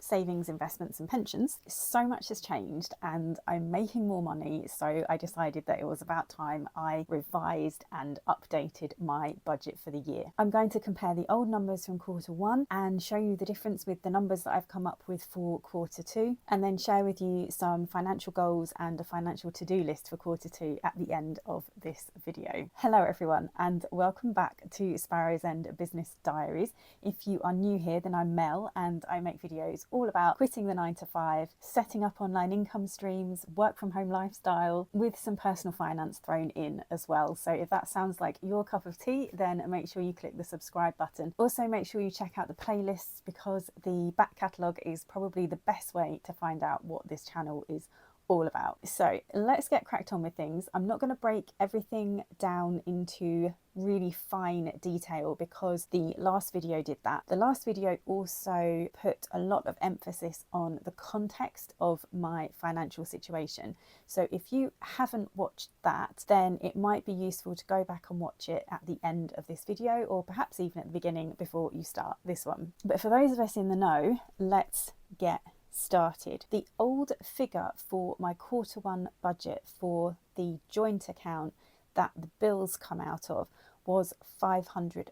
savings, investments and pensions, so much has changed and I'm making more money, so I decided that it was about time I revised and updated my budget for the year. I'm going to compare the old numbers from quarter one and show you the difference with the numbers that I've come up with for quarter two, and then share with you some financial goals and a financial to-do list for quarter two at the end of this video. Hello everyone and welcome back to Sparrows and Business Diaries. If you are new here, then I'm Mel and I make videos all about quitting the 9 to 5, setting up online income streams, work from home lifestyle with some personal finance thrown in as well. So if that sounds like your cup of tea, then make sure you click the subscribe button. Also make sure you check out the playlists because the back catalogue is probably the best way to find out what this channel is all about. So let's get cracked on with things. I'm not going to break everything down into really fine detail because the last video did that. The last video also put a lot of emphasis on the context of my financial situation. So if you haven't watched that, then it might be useful to go back and watch it at the end of this video, or perhaps even at the beginning before you start this one. But for those of us in the know, let's get started. The old figure for my quarter one budget for the joint account that the bills come out of was £500.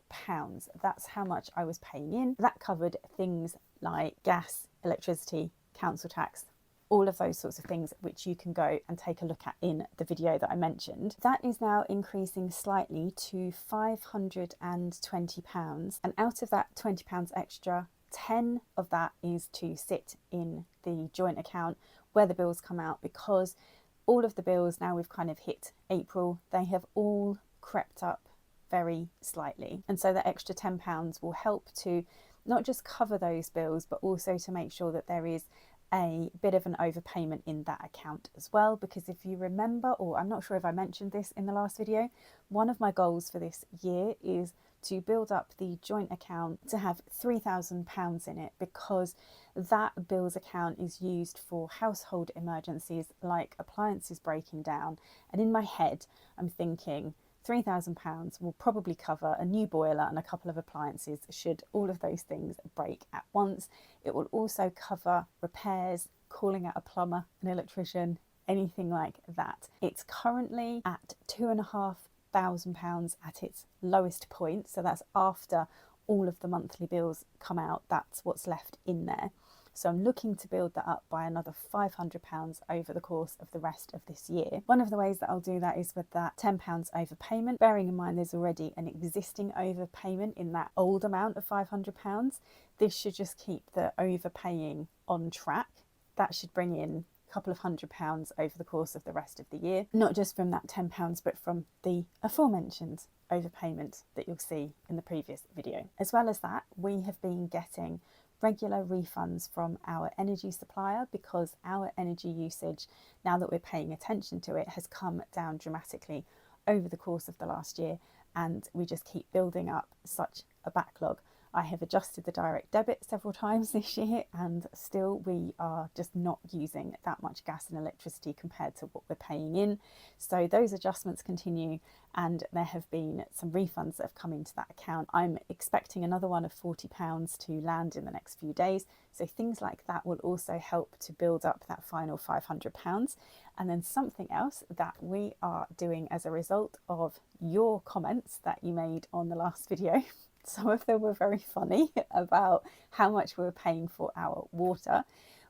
That's how much I was paying in. That covered things like gas, electricity, council tax, all of those sorts of things which you can go and take a look at in the video that I mentioned. That is now increasing slightly to £520, and out of that £20 extra, 10 of that is to sit in the joint account where the bills come out, because all of the bills, now we've kind of hit April, they have all crept up very slightly, and so that extra £10 will help to not just cover those bills but also to make sure that there is a bit of an overpayment in that account as well. Because if you remember, or I'm not sure if I mentioned this in the last video, one of my goals for this year is to build up the joint account to have £3,000 in it, because that bills account is used for household emergencies like appliances breaking down. And in my head, I'm thinking £3,000 will probably cover a new boiler and a couple of appliances should all of those things break at once. It will also cover repairs, calling out a plumber, an electrician, anything like that. It's currently at £2,500 at its lowest point, so that's after all of the monthly bills come out. That's what's left in there. So I'm looking to build that up by another £500 over the course of the rest of this year. One of the ways that I'll do that is with that £10 overpayment, bearing in mind there's already an existing overpayment in that old amount of £500. This should just keep the overpaying on track. That should bring in a couple of £100 over the course of the rest of the year, not just from that £10 but from the aforementioned overpayment that you'll see in the previous video. As well as that, we have been getting regular refunds from our energy supplier because our energy usage, now that we're paying attention to it, has come down dramatically over the course of the last year, and we just keep building up such a backlog. I have adjusted the direct debit several times this year and still we are just not using that much gas and electricity compared to what we're paying in. So those adjustments continue, and there have been some refunds that have come into that account. I'm expecting another one of £40 to land in the next few days. So things like that will also help to build up that final £500. And then something else that we are doing as a result of your comments that you made on the last video, some of them were very funny about how much we were paying for our water.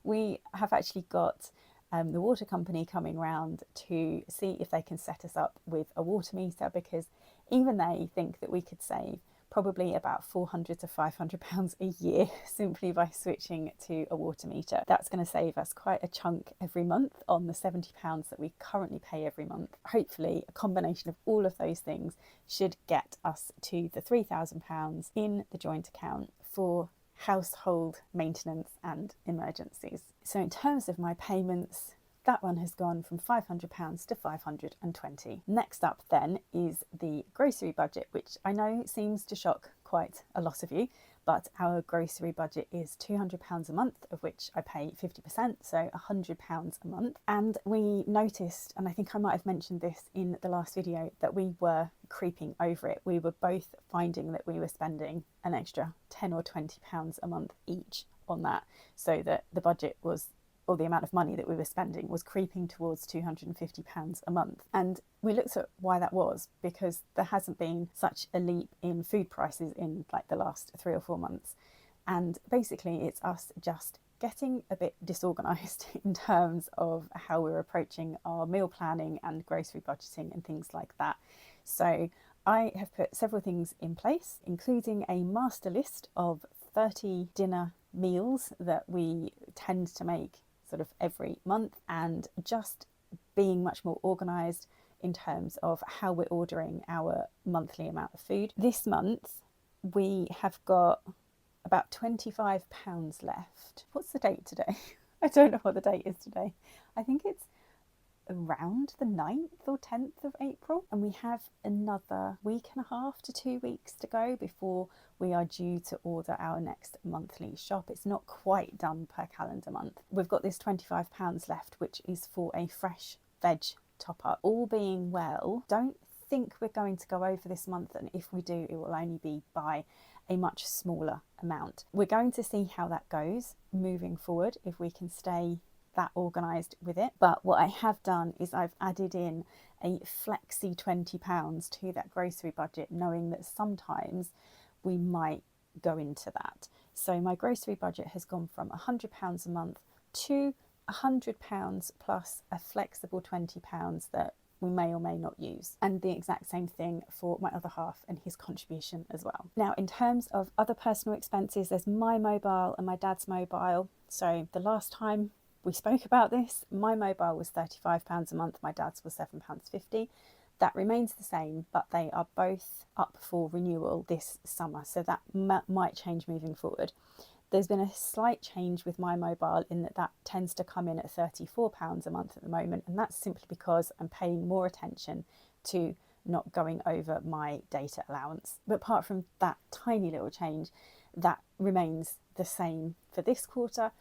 We have actually got the water company coming round to see if they can set us up with a water meter, because even they think that we could save probably about £400 to £500 a year simply by switching to a water meter. That's going to save us quite a chunk every month on the £70 that we currently pay every month. Hopefully a combination of all of those things should get us to the £3,000 in the joint account for household maintenance and emergencies. So in terms of my payments, that one has gone from £500 to £520. Next up then is the grocery budget, which I know seems to shock quite a lot of you, but our grocery budget is £200 a month, of which I pay 50%, so £100 a month. And we noticed, and I think I might have mentioned this in the last video, that we were creeping over it. We were both finding that we were spending an extra £10 or £20 a month each on that, so that the budget was, or the amount of money that we were spending was creeping towards £250 a month. And we looked at why that was, because there hasn't been such a leap in food prices in like the last 3 or 4 months. And basically it's us just getting a bit disorganised in terms of how we're approaching our meal planning and grocery budgeting and things like that. So I have put several things in place, including a master list of 30 dinner meals that we tend to make sort of every month, and just being much more organised in terms of how we're ordering our monthly amount of food. This month we have got about £25 left. What's the date today? I don't know what the date is today. I think it's around the 9th or 10th of April, and we have another week and a half to 2 weeks to go before we are due to order our next monthly shop. It's not quite done per calendar month. We've got this £25 left, which is for a fresh veg top up. All being well, don't think we're going to go over this month, and if we do, it will only be by a much smaller amount. We're going to see how that goes moving forward, if we can stay that organised with it. But what I have done is I've added in a flexi £20 to that grocery budget, knowing that sometimes we might go into that. So my grocery budget has gone from £100 a month to £100 plus a flexible £20 that we may or may not use, and the exact same thing for my other half and his contribution as well. Now, in terms of other personal expenses, there's my mobile and my dad's mobile. So the last time we spoke about this, my mobile was £35 a month, my dad's was £7.50. That remains the same, but they are both up for renewal this summer, so that might change moving forward. There's been a slight change with my mobile in that tends to come in at £34 a month at the moment, and that's simply because I'm paying more attention to not going over my data allowance. But apart from that tiny little change, that remains the same for this quarter,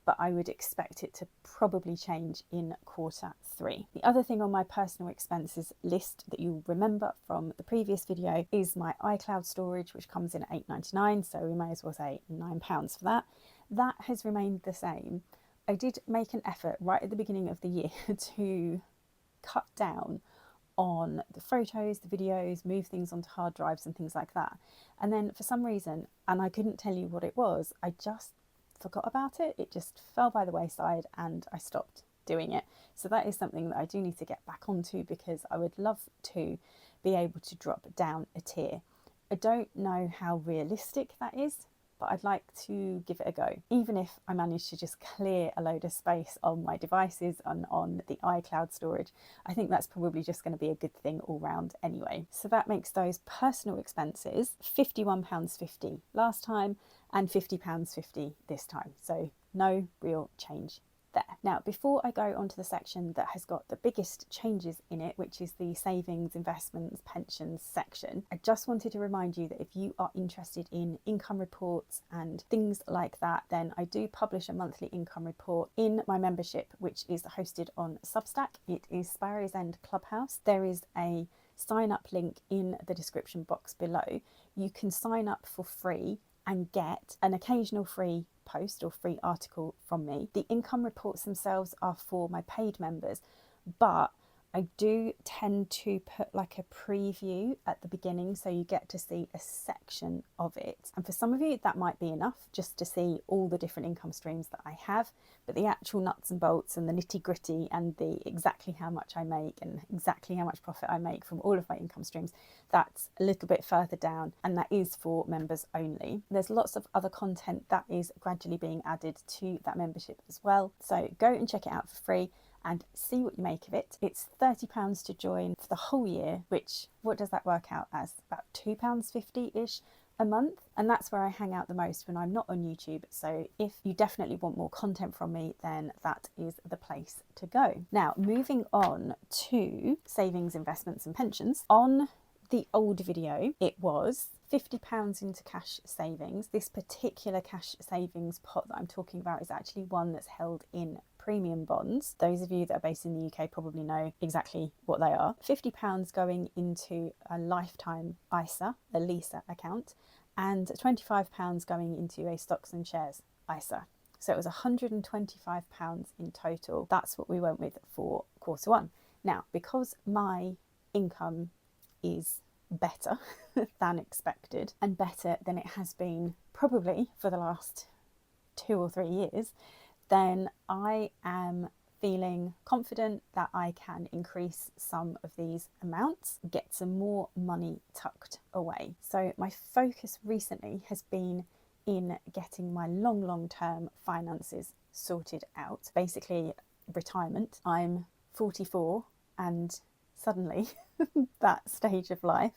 but I would expect it to probably change in Q3. The other thing on my personal expenses list that you'll remember from the previous video is my iCloud storage, which comes in at £8.99, so we may as well say £9 for that. That has remained the same. I did make an effort right at the beginning of the year to cut down on the photos, the videos, move things onto hard drives and things like that. And then for some reason, and I couldn't tell you what it was, I just forgot about it. It just fell by the wayside and I stopped doing it. So that is something that I do need to get back onto, because I would love to be able to drop down a tier. I don't know how realistic that is, but I'd like to give it a go. Even if I manage to just clear a load of space on my devices and on the iCloud storage, I think that's probably just going to be a good thing all round anyway. So that makes those personal expenses £51.50 last time and £50.50 this time. So no real change there. Now, before I go on to the section that has got the biggest changes in it, which is the savings, investments, pensions section, I just wanted to remind you that if you are interested in income reports and things like that, then I do publish a monthly income report in my membership, which is hosted on Substack. It is Sparrows End Clubhouse. There is a sign up link in the description box below. You can sign up for free and get an occasional free post or free article from me. The income reports themselves are for my paid members, but I do tend to put like a preview at the beginning, so you get to see a section of it. And for some of you, that might be enough just to see all the different income streams that I have, but the actual nuts and bolts and the nitty gritty and the exactly how much I make and exactly how much profit I make from all of my income streams, that's a little bit further down, and that is for members only. There's lots of other content that is gradually being added to that membership as well. So go and check it out for free and see what you make of it. It's £30 to join for the whole year, which, what does that work out as? About £2.50-ish a month. And that's where I hang out the most when I'm not on YouTube. So if you definitely want more content from me, then that is the place to go. Now, moving on to savings, investments and pensions. On the old video, it was £50 into cash savings. This particular cash savings pot that I'm talking about is actually one that's held in premium bonds. Those of you that are based in the UK probably know exactly what they are. £50 going into a lifetime ISA, a LISA account, and £25 going into a stocks and shares ISA. So it was £125 in total. That's what we went with for Q1. Now, because my income is better than expected and better than it has been probably for the last 2 or 3 years, then I am feeling confident that I can increase some of these amounts, get some more money tucked away. So my focus recently has been in getting my long-term finances sorted out. Basically, retirement. I'm 44 and suddenly that stage of life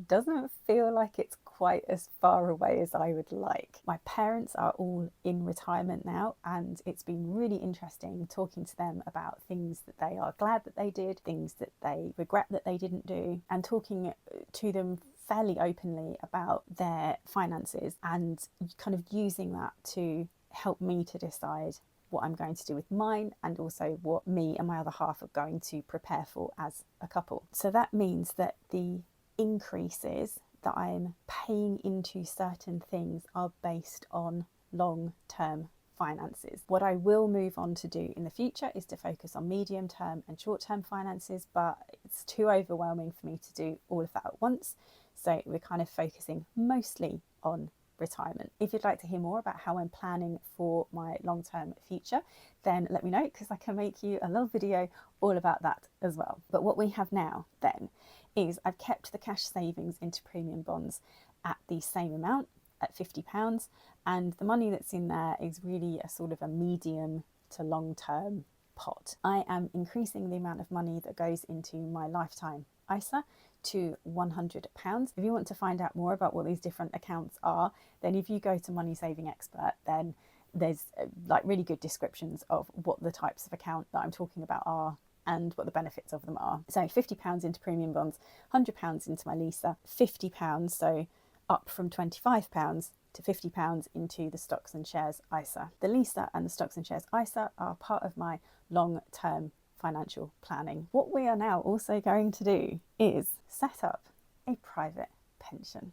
doesn't feel like it's quite as far away as I would like. My parents are all in retirement now, and it's been really interesting talking to them about things that they are glad that they did, things that they regret that they didn't do, and talking to them fairly openly about their finances and kind of using that to help me to decide what I'm going to do with mine, and also what me and my other half are going to prepare for as a couple. So that means that the increases that I'm paying into certain things are based on long-term finances. What I will move on to do in the future is to focus on medium-term and short-term finances, but it's too overwhelming for me to do all of that at once. So we're kind of focusing mostly on retirement. If you'd like to hear more about how I'm planning for my long-term future, then let me know, because I can make you a little video all about that as well. But what we have now then is I've kept the cash savings into premium bonds at the same amount, at £50, and the money that's in there is really a sort of a medium to long-term pot. I am increasing the amount of money that goes into my lifetime ISA to £100. If you want to find out more about what these different accounts are, then if you go to Money Saving Expert, then there's like really good descriptions of what the types of account that I'm talking about are and what the benefits of them are. So £50 into premium bonds, £100 into my LISA, £50, so up from £25 to £50 into the stocks and shares ISA. The LISA and the stocks and shares ISA are part of my long-term financial planning. What we are now also going to do is set up a private pension.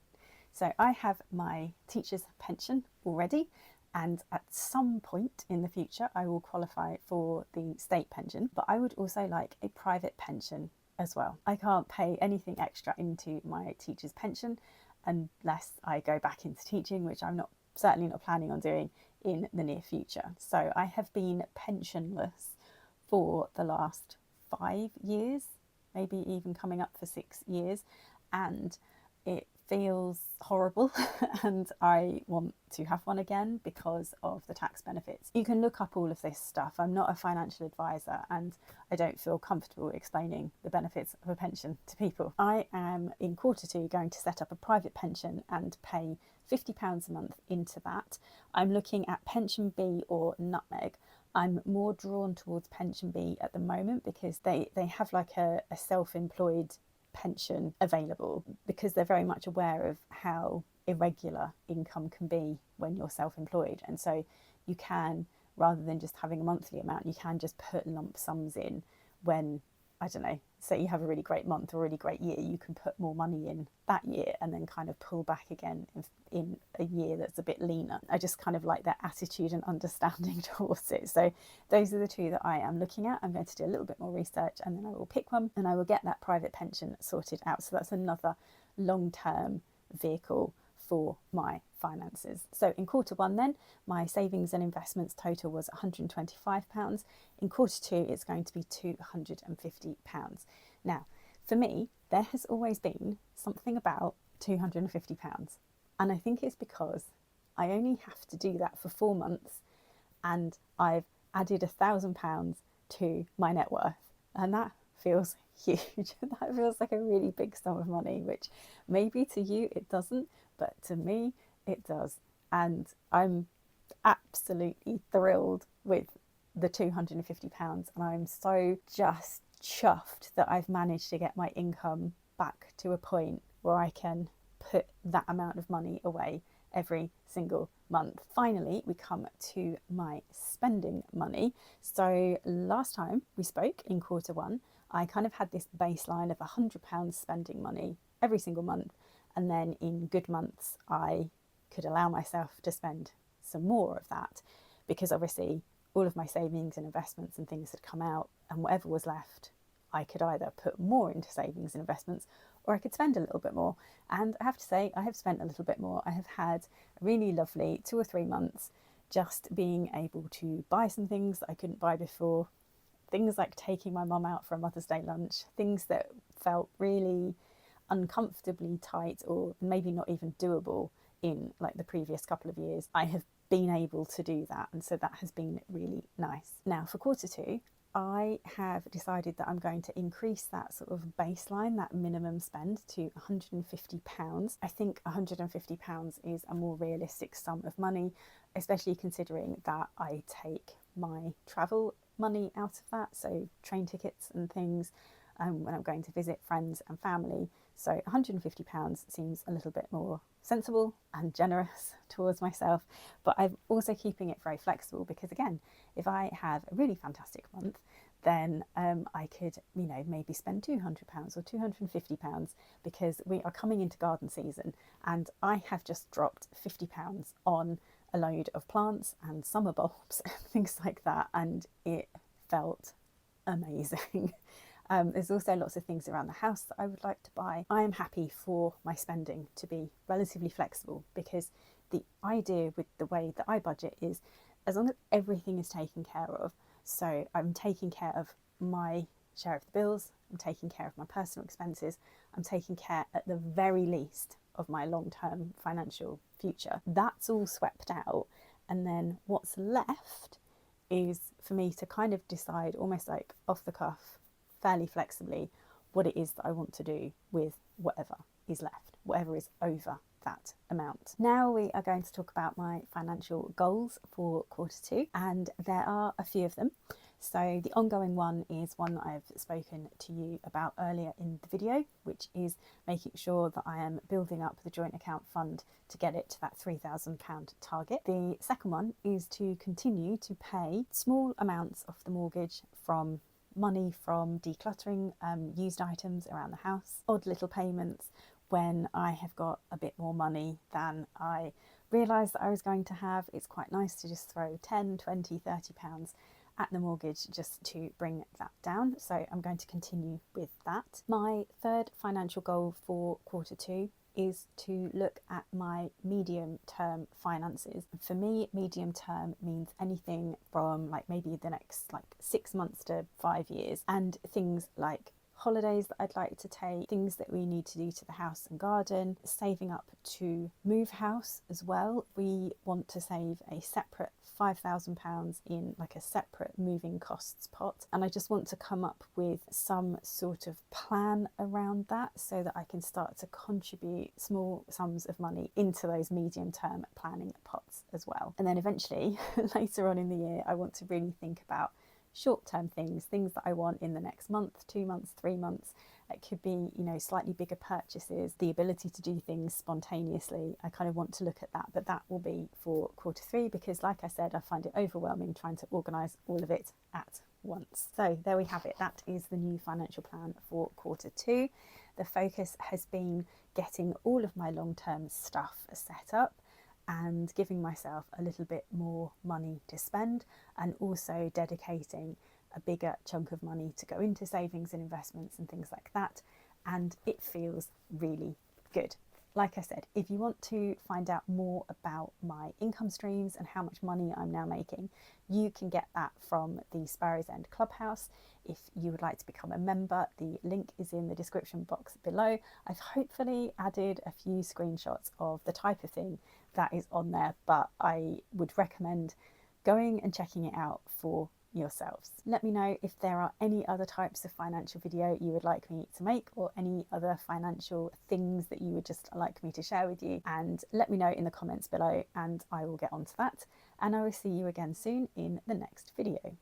So I have my teacher's pension already, and at some point in the future I will qualify for the state pension, but I would also like a private pension as well. I can't pay anything extra into my teacher's pension unless I go back into teaching, which I'm certainly not planning on doing in the near future. So I have been pensionless for the last 5 years, maybe even coming up for 6 years, and it feels horrible and I want to have one again because of the tax benefits. You can look up all of this stuff. I'm not a financial advisor and I don't feel comfortable explaining the benefits of a pension to people. I am in Q2 going to set up a private pension and pay £50 a month into that. I'm looking at Pension B or Nutmeg. I'm more drawn towards Pension B at the moment because they have like a self-employed pension available, because they're very much aware of how irregular income can be when you're self-employed. And so you can, rather than just having a monthly amount, you can just put lump sums in when, I don't know, say you have a really great month or a really great year, you can put more money in that year and then kind of pull back again in a year that's a bit leaner. I just kind of like their attitude and understanding towards it. So those are the two that I am looking at. I'm going to do a little bit more research and then I will pick one and I will get that private pension sorted out. So that's another long-term vehicle for my finances. So in Q1 then, my savings and investments total was £125. In Q2, it's going to be £250. Now, for me, there has always been something about £250. And I think it's because I only have to do that for 4 months and I've added £1,000 to my net worth. And that feels huge. That feels like a really big sum of money, which maybe to you it doesn't, but to me it does. And I'm absolutely thrilled with the £250, and I'm so just chuffed that I've managed to get my income back to a point where I can put that amount of money away every single month. Finally, we come to my spending money. So last time we spoke in Q1, I kind of had this baseline of £100 spending money every single month, and then in good months I could allow myself to spend some more of that, because obviously all of my savings and investments and things had come out, and whatever was left, I could either put more into savings and investments, or I could spend a little bit more. And I have to say, I have spent a little bit more. I have had a really lovely 2 or 3 months just being able to buy some things that I couldn't buy before. Things like taking my mum out for a Mother's Day lunch, things that felt really uncomfortably tight or maybe not even doable in like the previous couple of years. I have been able to do that, and so that has been really nice. Now for Q2, I have decided that I'm going to increase that sort of baseline, that minimum spend, to £150. I think £150 is a more realistic sum of money, especially considering that I take my travel money out of that, so train tickets and things, when I'm going to visit friends and family. So £150 seems a little bit more sensible and generous towards myself, but I'm also keeping it very flexible, because again, if I have a really fantastic month, then I could, maybe spend £200 or £250, because we are coming into garden season, and I have just dropped £50 on a load of plants and summer bulbs and things like that, and it felt amazing. There's also lots of things around the house that I would like to buy. I am happy for my spending to be relatively flexible, because the idea with the way that I budget is, as long as everything is taken care of, so I'm taking care of my share of the bills, I'm taking care of my personal expenses, I'm taking care at the very least of my long-term financial future. That's all swept out, and then what's left is for me to kind of decide, almost like off the cuff, fairly flexibly, what it is that I want to do with whatever is left, whatever is over that amount. Now we are going to talk about my financial goals for Q2, and there are a few of them. So the ongoing one is one that I've spoken to you about earlier in the video, which is making sure that I am building up the joint account fund to get it to that £3,000 target. The second one is to continue to pay small amounts of the mortgage from money from decluttering used items around the house, odd little payments when I have got a bit more money than I realised that I was going to have. It's quite nice to just throw 10, 20, 30 pounds at the mortgage just to bring that down. So I'm going to continue with that. My third financial goal for Q2 is to look at my medium term finances. For me, medium term means anything from like maybe the next like 6 months to 5 years, and things like holidays that I'd like to take, things that we need to do to the house and garden, saving up to move house as well. We want to save a separate £5,000 in like a separate moving costs pot, and I just want to come up with some sort of plan around that so that I can start to contribute small sums of money into those medium term planning pots as well. And then eventually later on in the year, I want to really think about short-term things that I want in the next month, 2 months, 3 months. It could be, slightly bigger purchases, the ability to do things spontaneously. I kind of want to look at that, but that will be for Q3, because like I said, I find it overwhelming trying to organise all of it at once. So there we have it. That is the new financial plan for Q2. The focus has been getting all of my long-term stuff set up and giving myself a little bit more money to spend, and also dedicating a bigger chunk of money to go into savings and investments and things like that. And it feels really good. Like I said, if you want to find out more about my income streams and how much money I'm now making, you can get that from the Sparrows End Clubhouse. If you would like to become a member, the link is in the description box below. I've hopefully added a few screenshots of the type of thing that is on there, but I would recommend going and checking it out for yourselves. Let me know if there are any other types of financial video you would like me to make, or any other financial things that you would just like me to share with you, and let me know in the comments below and I will get onto that. And I will see you again soon in the next video.